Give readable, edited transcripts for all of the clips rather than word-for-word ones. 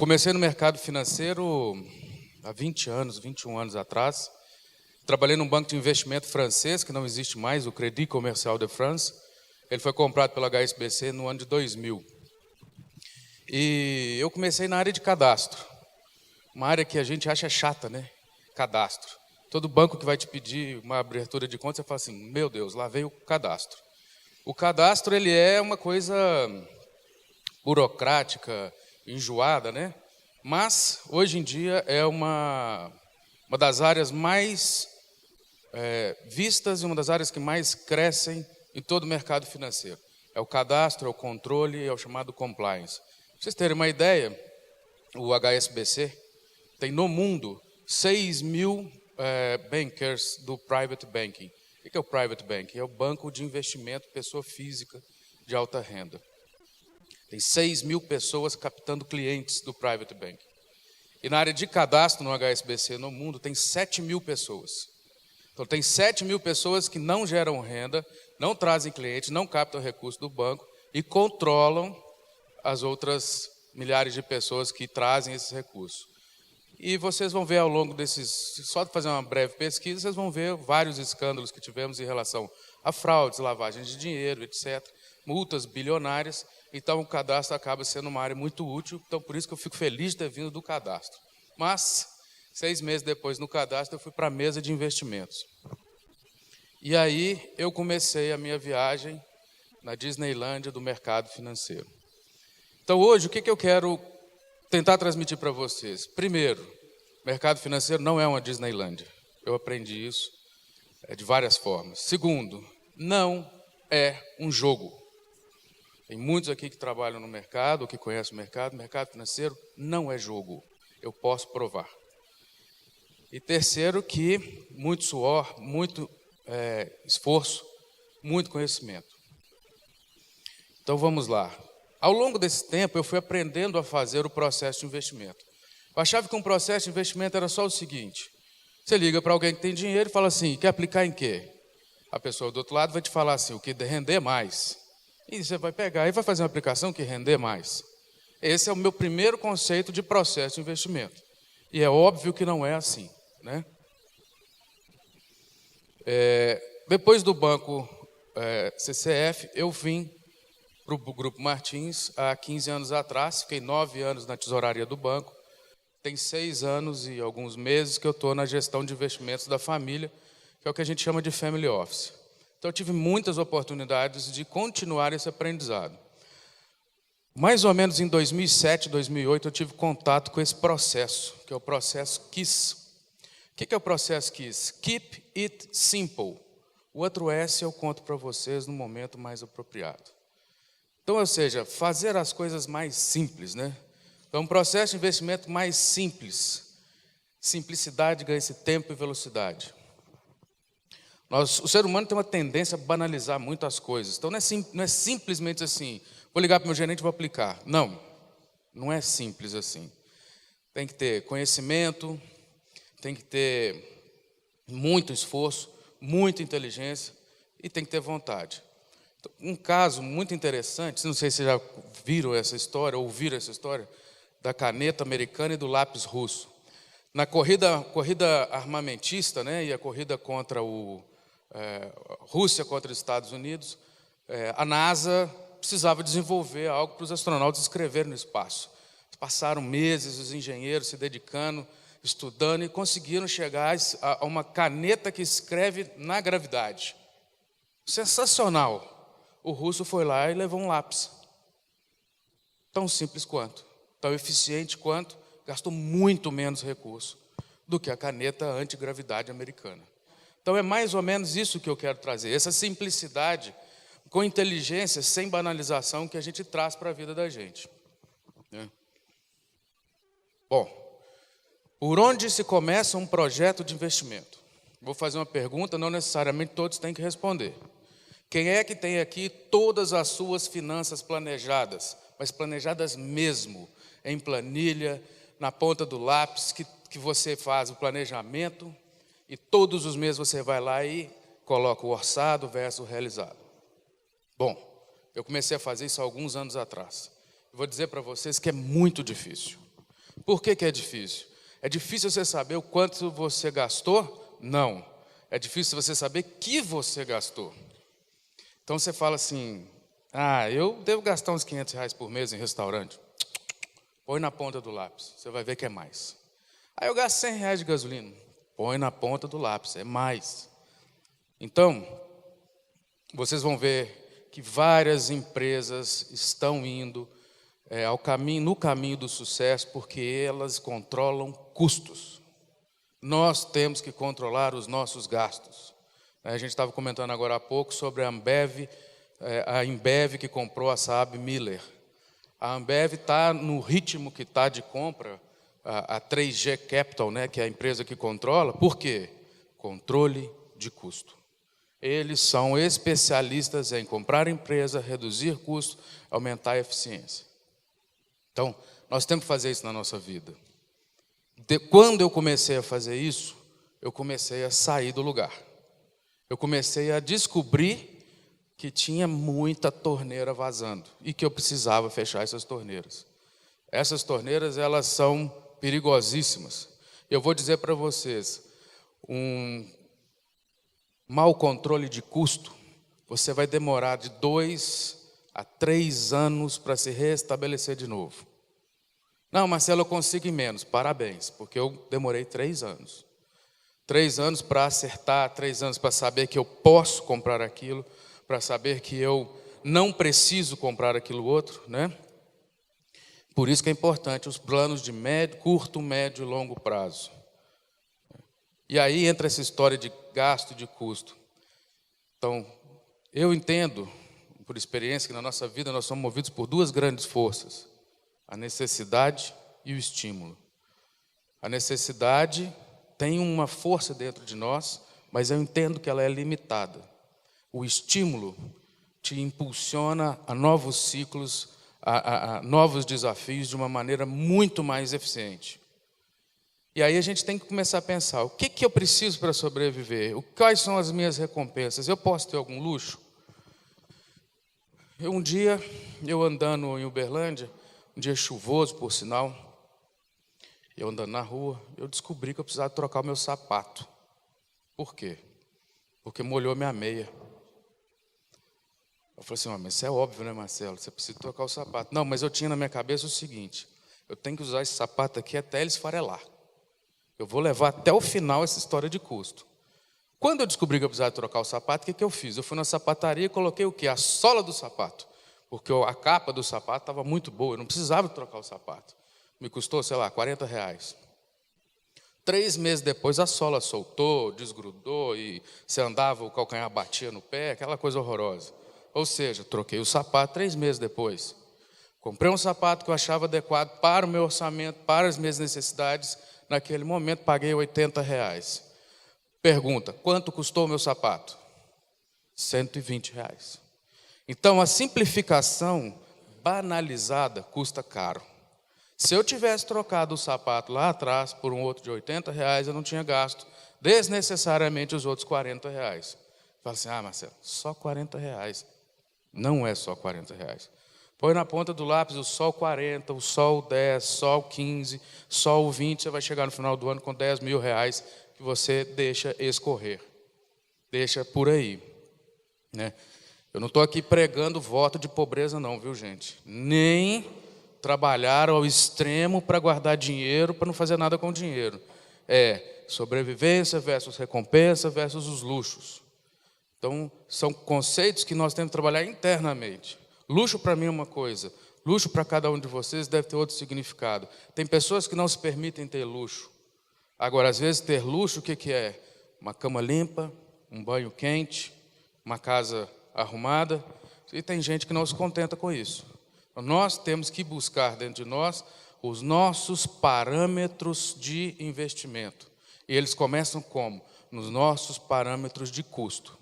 comecei no mercado financeiro há 20 anos, 21 anos atrás. Trabalhei num banco de investimento francês, que não existe mais, o Crédit Commercial de France. Ele foi comprado pela HSBC no ano de 2000. E eu comecei na área de cadastro. Uma área que a gente acha chata, né? Cadastro. Todo banco que vai te pedir uma abertura de conta, você fala assim, meu Deus, lá veio o cadastro. O cadastro, ele é uma coisa burocrática, enjoada, né? Mas, hoje em dia, é uma das áreas mais vistas e uma das áreas que mais crescem em todo o mercado financeiro. É o cadastro, é o controle, é o chamado compliance. Para vocês terem uma ideia, o HSBC tem no mundo 6 mil bankers do private banking. O que é o private banking? É o banco de investimento, pessoa física de alta renda. Tem 6 mil pessoas captando clientes do private banking. E na área de cadastro no HSBC no mundo tem 7 mil pessoas. Então tem 7 mil pessoas que não geram renda, não trazem clientes, não captam recursos do banco e controlam as outras milhares de pessoas que trazem esses recursos. E vocês vão ver ao longo desses, só de fazer uma breve pesquisa, vocês vão ver vários escândalos que tivemos em relação a fraudes, lavagem de dinheiro, etc., multas bilionárias. Então o cadastro acaba sendo uma área muito útil, então por isso que eu fico feliz de ter vindo do cadastro. Mas, 6 meses depois no cadastro, eu fui para a mesa de investimentos. E aí eu comecei a minha viagem na Disneylândia do mercado financeiro. Então hoje, o que eu quero tentar transmitir para vocês? Primeiro, o mercado financeiro não é uma Disneylândia. Eu aprendi isso de várias formas. Segundo, não é um jogo. Tem muitos aqui que trabalham no mercado, que conhecem o mercado financeiro não é jogo. Eu posso provar. E terceiro, que muito suor, muito esforço, muito conhecimento. Então vamos lá. Ao longo desse tempo, eu fui aprendendo a fazer o processo de investimento. Eu achava que um processo de investimento era só o seguinte: você liga para alguém que tem dinheiro e fala assim, quer aplicar em quê? A pessoa do outro lado vai te falar assim, o que render mais. E você vai pegar e vai fazer uma aplicação que render mais. Esse é o meu primeiro conceito de processo de investimento. E é óbvio que não é assim, né? Depois do banco CCF, eu vim para o Grupo Martins há 15 anos atrás. Fiquei 9 anos na tesouraria do banco. Tem 6 anos e alguns meses que eu estou na gestão de investimentos da família, que é o que a gente chama de family office. Então, eu tive muitas oportunidades de continuar esse aprendizado. Mais ou menos em 2007, 2008, eu tive contato com esse processo, que é o processo KISS. O que é o processo KISS? Keep it simple. O outro S eu conto para vocês no momento mais apropriado. Então, ou seja, fazer as coisas mais simples, né? Então, um processo de investimento mais simples. Simplicidade ganha-se tempo e velocidade. O ser humano tem uma tendência a banalizar muito as coisas. Então, não é simplesmente assim, vou ligar para o meu gerente e vou aplicar. Não, não é simples assim. Tem que ter conhecimento, tem que ter muito esforço, muita inteligência e tem que ter vontade. Então, um caso muito interessante, não sei se vocês já viram essa história, ouviram essa história, da caneta americana e do lápis russo. Na corrida armamentista, né, e a corrida contra Rússia contra os Estados Unidos, a NASA precisava desenvolver algo para os astronautas escreverem no espaço. Passaram meses os engenheiros se dedicando, estudando e conseguiram chegar a uma caneta que escreve na gravidade. Sensacional! O russo foi lá e levou um lápis. Tão simples quanto, tão eficiente quanto, gastou muito menos recurso do que a caneta antigravidade americana. Então é mais ou menos isso que eu quero trazer, essa simplicidade com inteligência, sem banalização, que a gente traz para a vida da gente. Bom, por onde se começa um projeto de investimento? Vou fazer uma pergunta, não necessariamente todos têm que responder. Quem é que tem aqui todas as suas finanças planejadas, mas planejadas mesmo, em planilha, na ponta do lápis, que você faz o planejamento e todos os meses você vai lá e coloca o orçado versus o realizado? Bom, eu comecei a fazer isso há alguns anos atrás. Vou dizer para vocês que é muito difícil. Por que que é difícil? É difícil você saber o quanto você gastou? Não. É difícil você saber que você gastou. Então você fala assim, eu devo gastar uns R$ 500 por mês em restaurante. Põe na ponta do lápis, você vai ver que é mais. Aí eu gasto R$ 100 de gasolina. Põe na ponta do lápis, é mais. Então, vocês vão ver que várias empresas estão indo no caminho do sucesso porque elas controlam custos. Nós temos que controlar os nossos gastos. A gente estava comentando agora há pouco sobre a Ambev que comprou a Saab Miller. A Ambev está no ritmo que está de compra, a 3G Capital, né, que é a empresa que controla. Por quê? Controle de custo. Eles são especialistas em comprar empresa, reduzir custo, aumentar a eficiência. Então, nós temos que fazer isso na nossa vida. Quando eu comecei a fazer isso, eu comecei a sair do lugar. Eu comecei a descobrir que tinha muita torneira vazando e que eu precisava fechar essas torneiras. Essas torneiras, elas são perigosíssimas. Eu vou dizer para vocês, um mau controle de custo, você vai demorar de 2 a 3 anos para se restabelecer de novo. Não, Marcelo, eu consigo em menos. Parabéns, porque eu demorei 3 anos. 3 anos para acertar, 3 anos para saber que eu posso comprar aquilo, para saber que eu não preciso comprar aquilo outro, né? Por isso que é importante os planos de curto, médio e longo prazo. E aí entra essa história de gasto e de custo. Então, eu entendo, por experiência, que na nossa vida nós somos movidos por 2 grandes forças: a necessidade e o estímulo. A necessidade tem uma força dentro de nós, mas eu entendo que ela é limitada. O estímulo te impulsiona a novos ciclos, a novos desafios de uma maneira muito mais eficiente. E aí a gente tem que começar a pensar, o que eu preciso para sobreviver? Quais são as minhas recompensas? Eu posso ter algum luxo? Um dia, eu andando em Uberlândia, um dia chuvoso, por sinal, eu andando na rua, eu descobri que eu precisava trocar o meu sapato. Por quê? Porque molhou minha meia. Eu falei assim, mas isso é óbvio, né, Marcelo? Você precisa trocar o sapato. Não, mas eu tinha na minha cabeça o seguinte, eu tenho que usar esse sapato aqui até ele esfarelar. Eu vou levar até o final essa história de custo. Quando eu descobri que eu precisava trocar o sapato, o que eu fiz? Eu fui na sapataria e coloquei o quê? A sola do sapato. Porque a capa do sapato estava muito boa, eu não precisava trocar o sapato. Me custou, sei lá, R$ 40. 3 meses depois a sola soltou, desgrudou e você andava, o calcanhar batia no pé, aquela coisa horrorosa. Ou seja, troquei o sapato 3 meses depois. Comprei um sapato que eu achava adequado para o meu orçamento, para as minhas necessidades. Naquele momento paguei R$ 80. Pergunta, quanto custou o meu sapato? R$ 120. Então, a simplificação banalizada custa caro. Se eu tivesse trocado o sapato lá atrás por um outro de R$ 80, eu não tinha gasto desnecessariamente os outros R$ 40. Fala assim, Marcelo, só R$ 40. Não é só R$ 40. Põe na ponta do lápis o sol 40, o sol 10, sol 15, sol 20, você vai chegar no final do ano com R$ 10.000 que você deixa escorrer. Deixa por aí, né? Eu não estou aqui pregando voto de pobreza não, viu, gente? Nem trabalhar ao extremo para guardar dinheiro, para não fazer nada com o dinheiro. É sobrevivência versus recompensa versus os luxos. Então, são conceitos que nós temos que trabalhar internamente. Luxo para mim é uma coisa, luxo para cada um de vocês deve ter outro significado. Tem pessoas que não se permitem ter luxo. Agora, às vezes, ter luxo, o que é? Uma cama limpa, um banho quente, uma casa arrumada. E tem gente que não se contenta com isso. Nós temos que buscar dentro de nós os nossos parâmetros de investimento. E eles começam como? Nos nossos parâmetros de custo.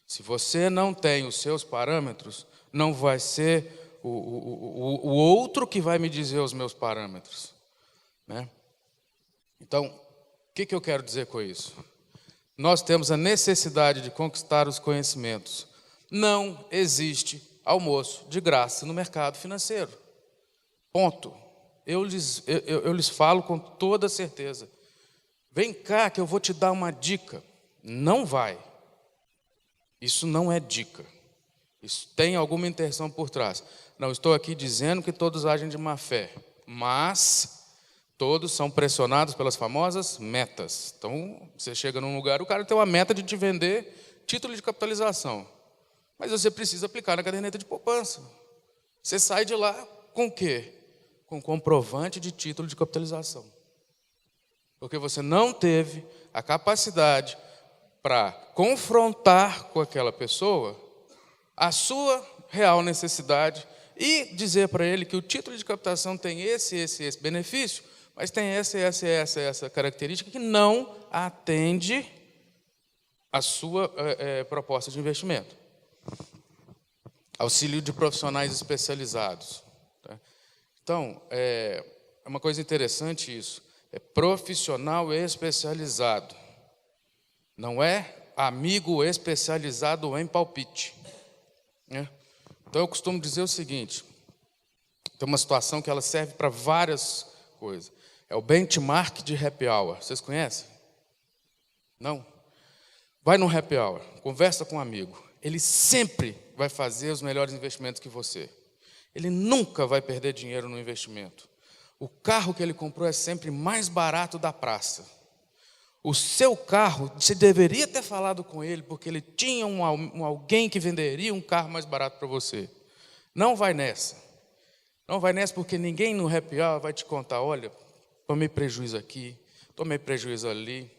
Se você não tem os seus parâmetros, não vai ser o outro que vai me dizer os meus parâmetros, né? Então, o que eu quero dizer com isso? Nós temos a necessidade de conquistar os conhecimentos. Não existe almoço de graça no mercado financeiro. Ponto. eu lhes falo com toda certeza. Vem cá que eu vou te dar uma dica. Não vai. Isso não é dica. Isso tem alguma intenção por trás. Não estou aqui dizendo que todos agem de má fé, mas todos são pressionados pelas famosas metas. Então, você chega num lugar, o cara tem uma meta de te vender título de capitalização. Mas você precisa aplicar na caderneta de poupança. Você sai de lá com o quê? Com comprovante de título de capitalização. Porque você não teve a capacidade para confrontar com aquela pessoa a sua real necessidade e dizer para ele que o título de captação tem esse benefício, mas tem essa característica que não atende à sua proposta de investimento. Auxílio de profissionais especializados. Tá? Então, é uma coisa interessante isso. É profissional especializado. Não é amigo especializado em palpite. Né? Então, eu costumo dizer o seguinte. Tem uma situação que ela serve para várias coisas. É o benchmark de happy hour. Vocês conhecem? Não? Vai no happy hour, conversa com um amigo. Ele sempre vai fazer os melhores investimentos que você. Ele nunca vai perder dinheiro no investimento. O carro que ele comprou é sempre mais barato da praça. O seu carro, você deveria ter falado com ele, porque ele tinha alguém que venderia um carro mais barato para você. Não vai nessa. Não vai nessa porque ninguém no happy hour vai te contar, olha, tomei prejuízo aqui, tomei prejuízo ali,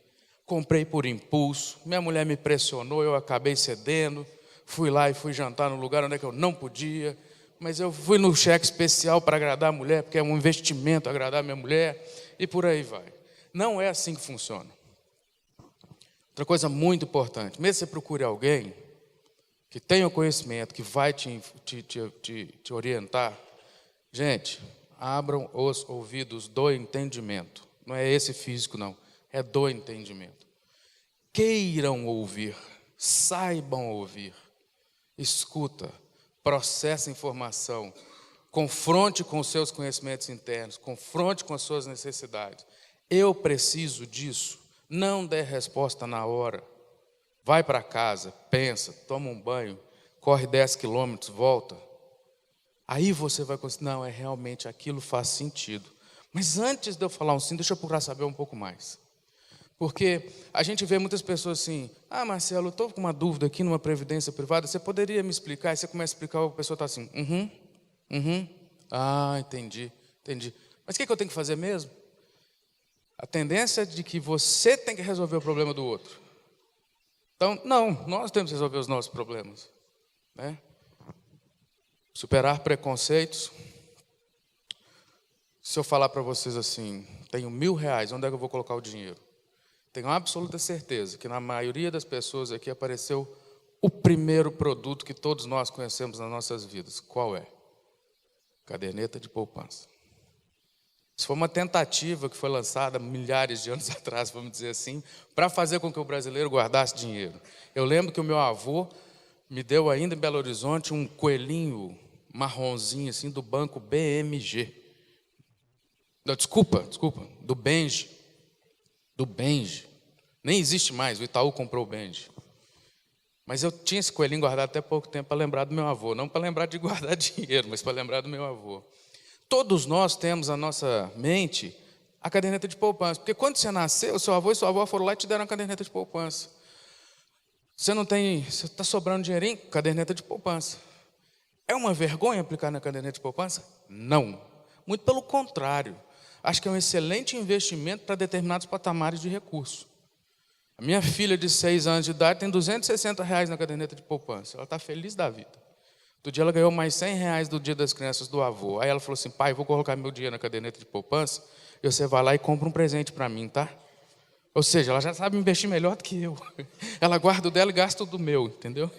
comprei por impulso, minha mulher me pressionou, eu acabei cedendo, fui lá e fui jantar no lugar onde é que eu não podia, mas eu fui no cheque especial para agradar a mulher, porque é um investimento agradar a minha mulher, e por aí vai. Não é assim que funciona. Outra coisa muito importante, mesmo que você procure alguém que tenha o conhecimento, que vai te orientar, gente, abram os ouvidos do entendimento. Não é esse físico, não. É do entendimento. Queiram ouvir, saibam ouvir. Escuta, processa informação, confronte com os seus conhecimentos internos, confronte com as suas necessidades. Eu preciso disso. Não dê resposta na hora. Vai para casa, pensa, toma um banho, corre 10 quilômetros, volta. Aí você vai conseguir, não, realmente aquilo faz sentido. Mas antes de eu falar um sim, deixa eu procurar saber um pouco mais. Porque a gente vê muitas pessoas assim, Marcelo, eu estou com uma dúvida aqui numa previdência privada, você poderia me explicar? Aí você começa a explicar, a pessoa está assim, entendi. Mas o que eu tenho que fazer mesmo? A tendência é de que você tem que resolver o problema do outro. Então, não, nós temos que resolver os nossos problemas. Né? Superar preconceitos. Se eu falar para vocês assim, tenho R$1.000, onde é que eu vou colocar o dinheiro? Tenho absoluta certeza que na maioria das pessoas aqui apareceu o primeiro produto que todos nós conhecemos nas nossas vidas. Qual é? Caderneta de poupança. Isso foi uma tentativa que foi lançada milhares de anos atrás, vamos dizer assim, para fazer com que o brasileiro guardasse dinheiro. Eu lembro que o meu avô me deu ainda em Belo Horizonte um coelhinho marronzinho assim do banco BMG. Não, desculpa, do Benji. Do Benji. Nem existe mais, o Itaú comprou o Benji. Mas eu tinha esse coelhinho guardado até pouco tempo para lembrar do meu avô. Não para lembrar de guardar dinheiro, mas para lembrar do meu avô. Todos nós temos na nossa mente a caderneta de poupança. Porque quando você nasceu, seu avô e sua avó foram lá e te deram a caderneta de poupança. Você está sobrando dinheirinho? Caderneta de poupança. É uma vergonha aplicar na caderneta de poupança? Não. Muito pelo contrário. Acho que é um excelente investimento para determinados patamares de recurso. A minha filha de 6 anos de idade tem R$260 na caderneta de poupança. Ela está feliz da vida. Outro dia ela ganhou mais R$100 do Dia das Crianças do avô. Aí ela falou assim, pai, vou colocar meu dinheiro na caderneta de poupança e você vai lá e compra um presente para mim, tá? Ou seja, ela já sabe investir melhor do que eu. Ela guarda o dela e gasta o do meu, entendeu?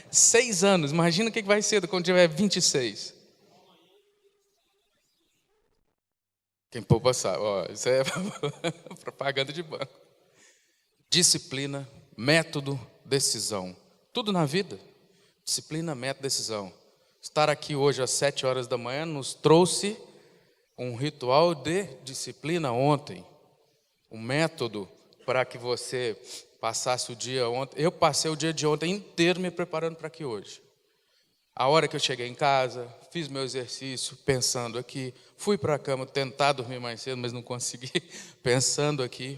6 anos, imagina o que vai ser quando tiver 26. Quem poupa sabe, isso é propaganda de banco. Disciplina, método, decisão. Tudo na vida. Disciplina, método, decisão. Estar aqui hoje às 7 horas da manhã nos trouxe um ritual de disciplina ontem, um método para que você passasse o dia ontem. Eu passei o dia de ontem inteiro me preparando para aqui hoje. A hora que eu cheguei em casa, fiz meu exercício, pensando aqui, fui para a cama tentar dormir mais cedo, mas não consegui, pensando aqui.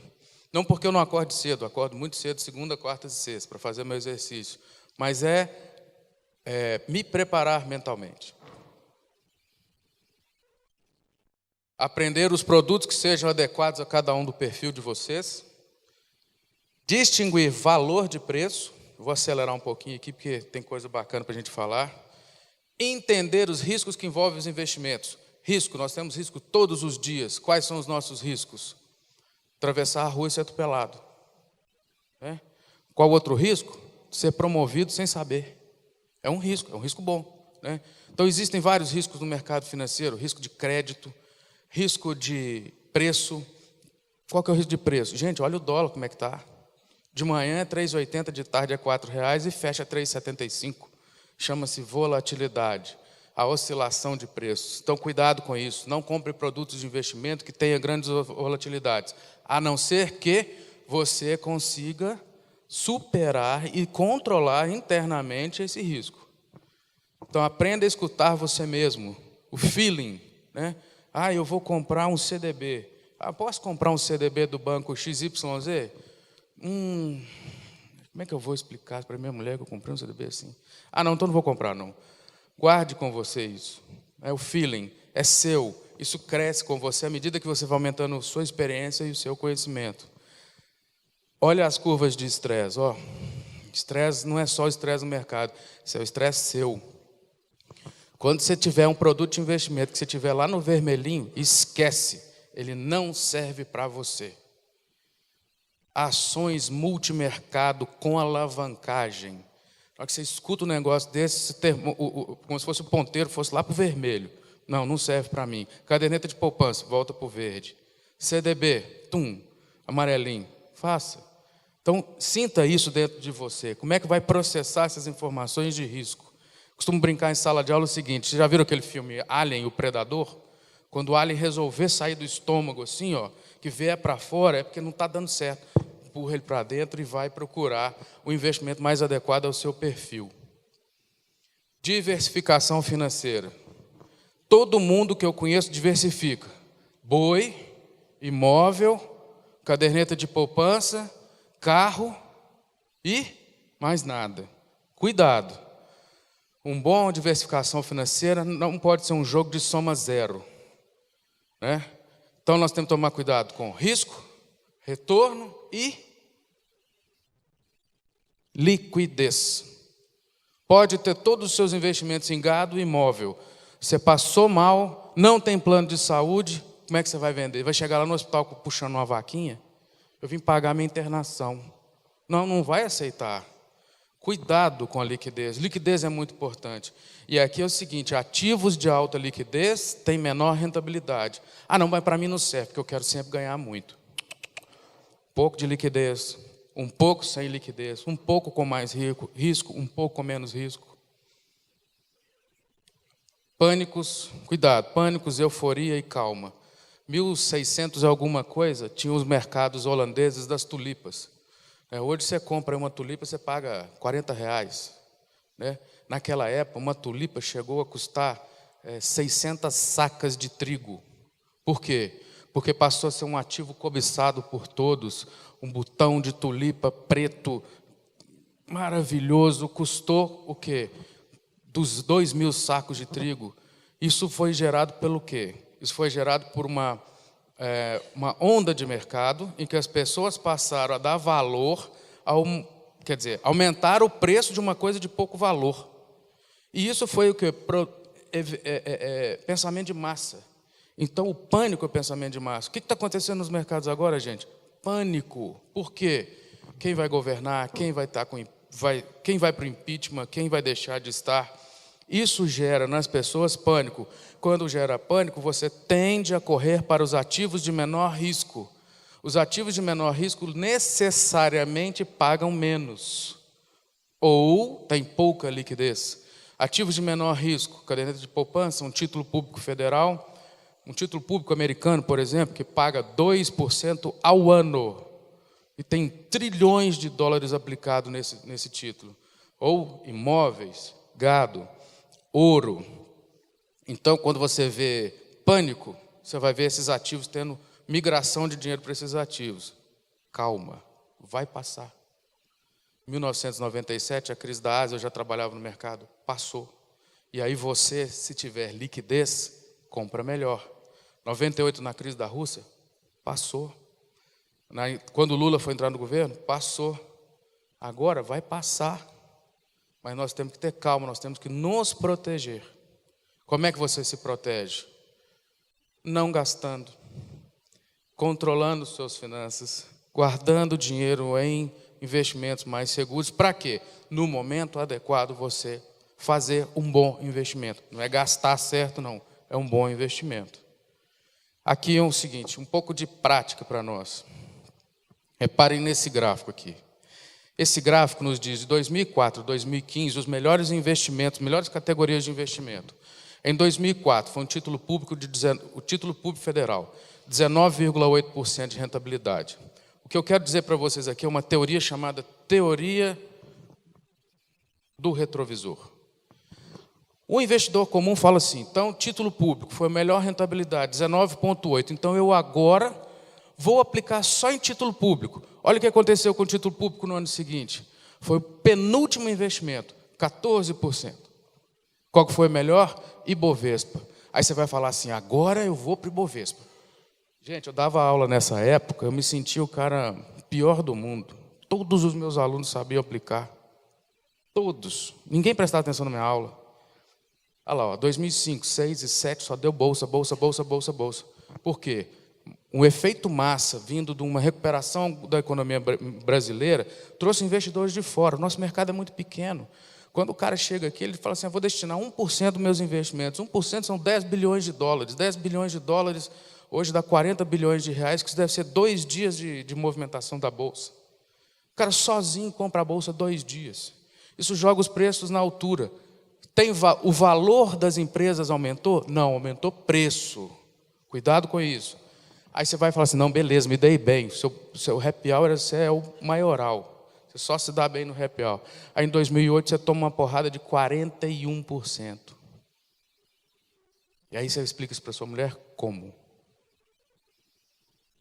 Não porque eu não acordo cedo, eu acordo muito cedo, segunda, quarta e sexta, para fazer meu exercício. Mas me preparar mentalmente. Aprender os produtos que sejam adequados a cada um do perfil de vocês. Distinguir valor de preço. Vou acelerar um pouquinho aqui, porque tem coisa bacana para a gente falar. Entender os riscos que envolvem os investimentos. Risco, nós temos risco todos os dias. Quais são os nossos riscos? Atravessar a rua e ser atropelado. Qual outro risco? Ser promovido sem saber. É um risco bom. Então, existem vários riscos no mercado financeiro. Risco de crédito, risco de preço. Qual que é o risco de preço? Gente, olha o dólar como é que está. De manhã é 3,80, de tarde é R$4 e fecha 3,75. Chama-se volatilidade, a oscilação de preços. Então, cuidado com isso. Não compre produtos de investimento que tenham grandes volatilidades, a não ser que você consiga superar e controlar internamente esse risco. Então, aprenda a escutar você mesmo, o feeling. Eu vou comprar um CDB. Posso comprar um CDB do banco XYZ? Como é que eu vou explicar para minha mulher que eu comprei um CDB assim? Não, então não vou comprar, não. Guarde com você isso. O feeling é seu. Isso cresce com você à medida que você vai aumentando a sua experiência e o seu conhecimento. Olha as curvas de estresse. Estresse não é só estresse no mercado. Isso é o estresse seu. Quando você tiver um produto de investimento que você tiver lá no vermelhinho, esquece. Ele não serve para você. Ações multimercado com alavancagem. Na hora que você escuta um negócio desse, como se fosse o ponteiro, fosse lá para o vermelho. Não serve para mim. Caderneta de poupança, volta para o verde. CDB, amarelinho. Faça. Então, sinta isso dentro de você. Como é que vai processar essas informações de risco? Costumo brincar em sala de aula o seguinte, vocês já viram aquele filme Alien, o Predador? Quando o alien resolver sair do estômago assim, que vier para fora, é porque não está dando certo. Empurra ele para dentro e vai procurar o investimento mais adequado ao seu perfil. Diversificação financeira. Todo mundo que eu conheço diversifica. Boi, imóvel, caderneta de poupança, carro e mais nada. Cuidado. Uma boa diversificação financeira não pode ser um jogo de soma zero. Então, nós temos que tomar cuidado com risco, retorno e liquidez. Pode ter todos os seus investimentos em gado e imóvel. Você passou mal, não tem plano de saúde, como é que você vai vender? Vai chegar lá no hospital puxando uma vaquinha? Eu vim pagar minha internação. Não vai aceitar. Cuidado com a liquidez. Liquidez é muito importante. E aqui é o seguinte, ativos de alta liquidez têm menor rentabilidade. Não, mas para mim não serve, porque eu quero sempre ganhar muito. Um pouco de liquidez, um pouco sem liquidez, um pouco com mais risco, um pouco com menos risco. Pânicos, cuidado, pânicos, euforia e calma. 1600 e alguma coisa, tinha os mercados holandeses das tulipas. Hoje você compra uma tulipa, você paga R$40. Naquela época, uma tulipa chegou a custar 600 sacas de trigo. Por quê? Porque passou a ser um ativo cobiçado por todos. Um botão de tulipa preto, maravilhoso, custou o quê? Dos 2.000 sacos de trigo. Isso foi gerado pelo quê? Isso foi gerado por uma onda de mercado em que as pessoas passaram a dar valor, aumentar o preço de uma coisa de pouco valor. E isso foi o quê? Pensamento de massa. Então, o pânico é o pensamento de massa. O que está acontecendo nos mercados agora, gente? Pânico. Por quê? Quem vai governar? Quem vai quem vai para o impeachment? Quem vai deixar de estar? Isso gera nas pessoas pânico. Quando gera pânico, você tende a correr para os ativos de menor risco. Os ativos de menor risco necessariamente pagam menos. Ou têm pouca liquidez. Ativos de menor risco, caderneta de poupança, um título público federal, Um título público americano, por exemplo, que paga 2% ao ano e tem trilhões de dólares aplicados nesse título. Ou imóveis, gado, ouro. Então, quando você vê pânico, você vai ver esses ativos tendo migração de dinheiro para esses ativos. Calma, vai passar. Em 1997, a crise da Ásia, eu já trabalhava no mercado, passou. E aí você, se tiver liquidez, compra melhor. 98, na crise da Rússia, passou. Quando o Lula foi entrar no governo, passou. Agora vai passar. Mas nós temos que ter calma, nós temos que nos proteger. Como é que você se protege? Não gastando, controlando suas finanças, guardando dinheiro em investimentos mais seguros. Para quê? No momento adequado você fazer um bom investimento. Não é gastar certo, não. É um bom investimento. Aqui é o seguinte, um pouco de prática para nós. Reparem nesse gráfico aqui. Esse gráfico nos diz de 2004 a 2015 os melhores investimentos, melhores categorias de investimento. Em 2004 foi o título público federal, 19,8% de rentabilidade. O que eu quero dizer para vocês aqui é uma teoria chamada teoria do retrovisor. O investidor comum fala assim, então, título público foi a melhor rentabilidade, 19,8%. Então, eu agora vou aplicar só em título público. Olha o que aconteceu com o título público no ano seguinte. Foi o penúltimo investimento, 14%. Qual que foi o melhor? Ibovespa. Aí você vai falar assim, agora eu vou para o Ibovespa. Gente, eu dava aula nessa época, eu me sentia o cara pior do mundo. Todos os meus alunos sabiam aplicar. Todos. Ninguém prestava atenção na minha aula. Olha lá, ó, 2005, 2006 e 2007 só deu bolsa. Por quê? Um efeito massa vindo de uma recuperação da economia brasileira trouxe investidores de fora. O nosso mercado é muito pequeno. Quando o cara chega aqui, ele fala assim, eu vou destinar 1% dos meus investimentos. 1% são 10 bilhões de dólares. 10 bilhões de dólares hoje dá 40 bilhões de reais, que isso deve ser 2 dias de movimentação da Bolsa. O cara sozinho compra a Bolsa 2 dias. Isso joga os preços na altura. O valor das empresas aumentou? Não, aumentou preço. Cuidado com isso. Aí você vai falar assim, não, beleza, me dei bem. Seu happy hour é o maioral. Você só se dá bem no happy hour. Aí em 2008 você toma uma porrada de 41%. E aí você explica isso para sua mulher? Como?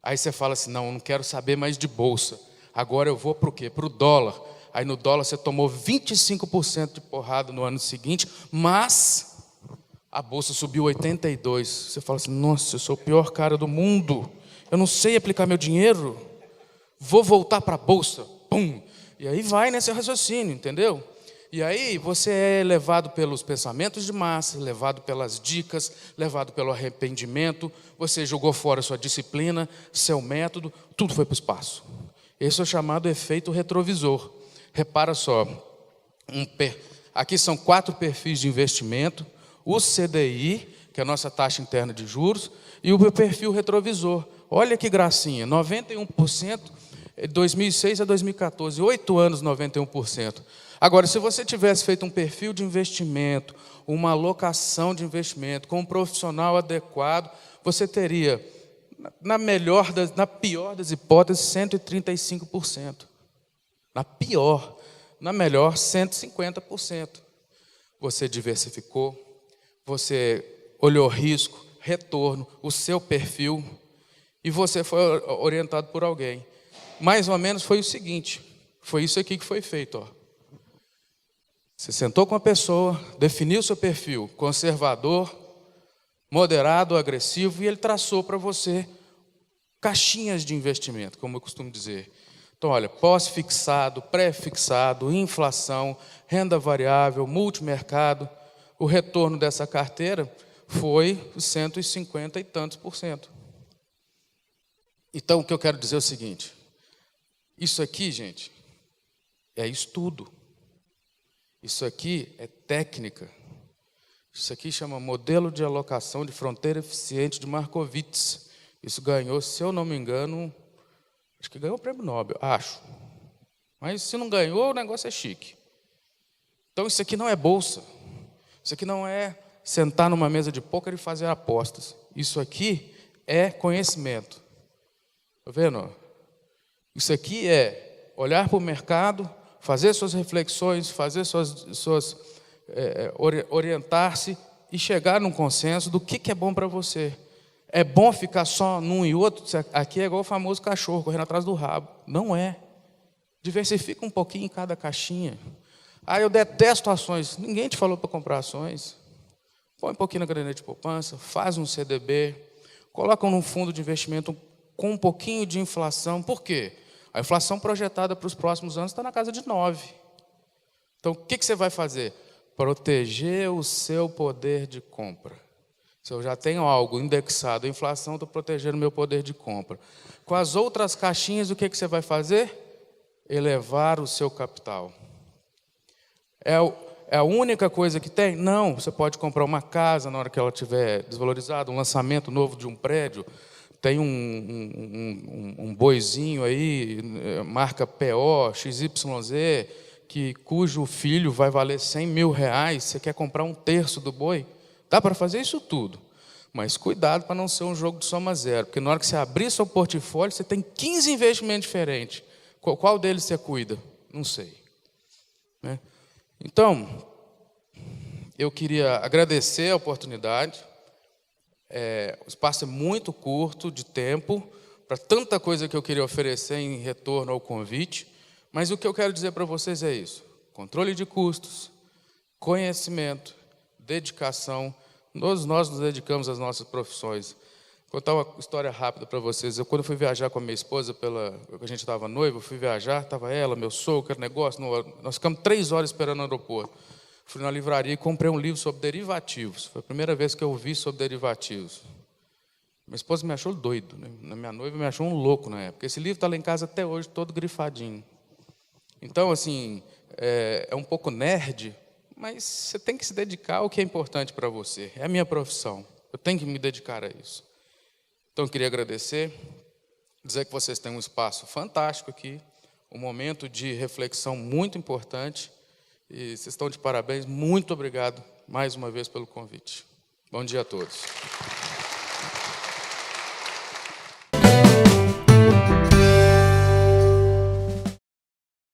Aí você fala assim, não, eu não quero saber mais de bolsa. Agora eu vou para o quê? Para o dólar. Aí no dólar você tomou 25% de porrada no ano seguinte, mas a bolsa subiu 82%. Você fala assim, nossa, eu sou o pior cara do mundo. Eu não sei aplicar meu dinheiro. Vou voltar para a bolsa. Pum! E aí vai nesse raciocínio, entendeu? E aí você é levado pelos pensamentos de massa, levado pelas dicas, levado pelo arrependimento, você jogou fora sua disciplina, seu método, tudo foi para o espaço. Esse é o chamado efeito retrovisor. Repara só, aqui são 4 perfis de investimento, o CDI, que é a nossa taxa interna de juros, e o perfil retrovisor. Olha que gracinha, 91%, de 2006 a 2014, 8 anos, 91%. Agora, se você tivesse feito um perfil de investimento, uma alocação de investimento, com um profissional adequado, você teria, na pior das hipóteses, 135%. Na pior, na melhor, 150%. Você diversificou, você olhou risco, retorno, o seu perfil, e você foi orientado por alguém. Mais ou menos foi o seguinte, foi isso aqui que foi feito. Ó. Você sentou com a pessoa, definiu seu perfil, conservador, moderado, agressivo, e ele traçou para você caixinhas de investimento, como eu costumo dizer. Então, olha, pós-fixado, pré-fixado, inflação, renda variável, multimercado. O retorno dessa carteira foi 150 e tantos %. Então, o que eu quero dizer é o seguinte, isso aqui, gente, é estudo. Isso aqui é técnica. Isso aqui chama modelo de alocação de fronteira eficiente de Markowitz. Isso ganhou, se eu não me engano, acho que ganhou o prêmio Nobel, acho. Mas se não ganhou, o negócio é chique. Então isso aqui não é bolsa. Isso aqui não é sentar numa mesa de pôquer e fazer apostas. Isso aqui é conhecimento. Está vendo? Isso aqui é olhar para o mercado, fazer suas reflexões, fazer orientar-se e chegar num consenso do que é bom para você. É bom ficar só num e outro? Aqui é igual o famoso cachorro correndo atrás do rabo. Não é. Diversifica um pouquinho em cada caixinha. Eu detesto ações. Ninguém te falou para comprar ações. Põe um pouquinho na caderneta de poupança, faz um CDB, coloca num fundo de investimento com um pouquinho de inflação. Por quê? A inflação projetada para os próximos anos está na casa de 9. Então, o que você vai fazer? Proteger o seu poder de compra. Se eu já tenho algo indexado à inflação, estou protegendo o meu poder de compra. Com as outras caixinhas, o que você vai fazer? Elevar o seu capital. É a única coisa que tem? Não, você pode comprar uma casa na hora que ela estiver desvalorizada, um lançamento novo de um prédio. Tem um boizinho aí, marca PO, XYZ, cujo filho vai valer 100 mil reais, você quer comprar 1/3 do boi? Dá para fazer isso tudo. Mas cuidado para não ser um jogo de soma zero, porque na hora que você abrir seu portfólio, você tem 15 investimentos diferentes. Qual deles você cuida? Não sei. Né? Então, eu queria agradecer a oportunidade. O espaço é muito curto de tempo para tanta coisa que eu queria oferecer em retorno ao convite, mas o que eu quero dizer para vocês é isso: controle de custos, conhecimento, dedicação. Nós nos dedicamos às nossas profissões. Vou contar uma história rápida para vocês. Quando eu fui viajar com a minha esposa, a gente estava noivo, eu fui viajar, estava ela, meu sogro, aquele negócio, nós ficamos 3 horas esperando no aeroporto. Fui na livraria e comprei um livro sobre derivativos. Foi a primeira vez que eu ouvi sobre derivativos. Minha esposa me achou doido, né? Minha noiva me achou um louco na época. Esse livro está lá em casa até hoje, todo grifadinho. Então, assim, é um pouco nerd, mas você tem que se dedicar ao que é importante para você. É a minha profissão. Eu tenho que me dedicar a isso. Então, eu queria agradecer, dizer que vocês têm um espaço fantástico aqui, um momento de reflexão muito importante. E vocês estão de parabéns. Muito obrigado mais uma vez pelo convite. Bom dia a todos.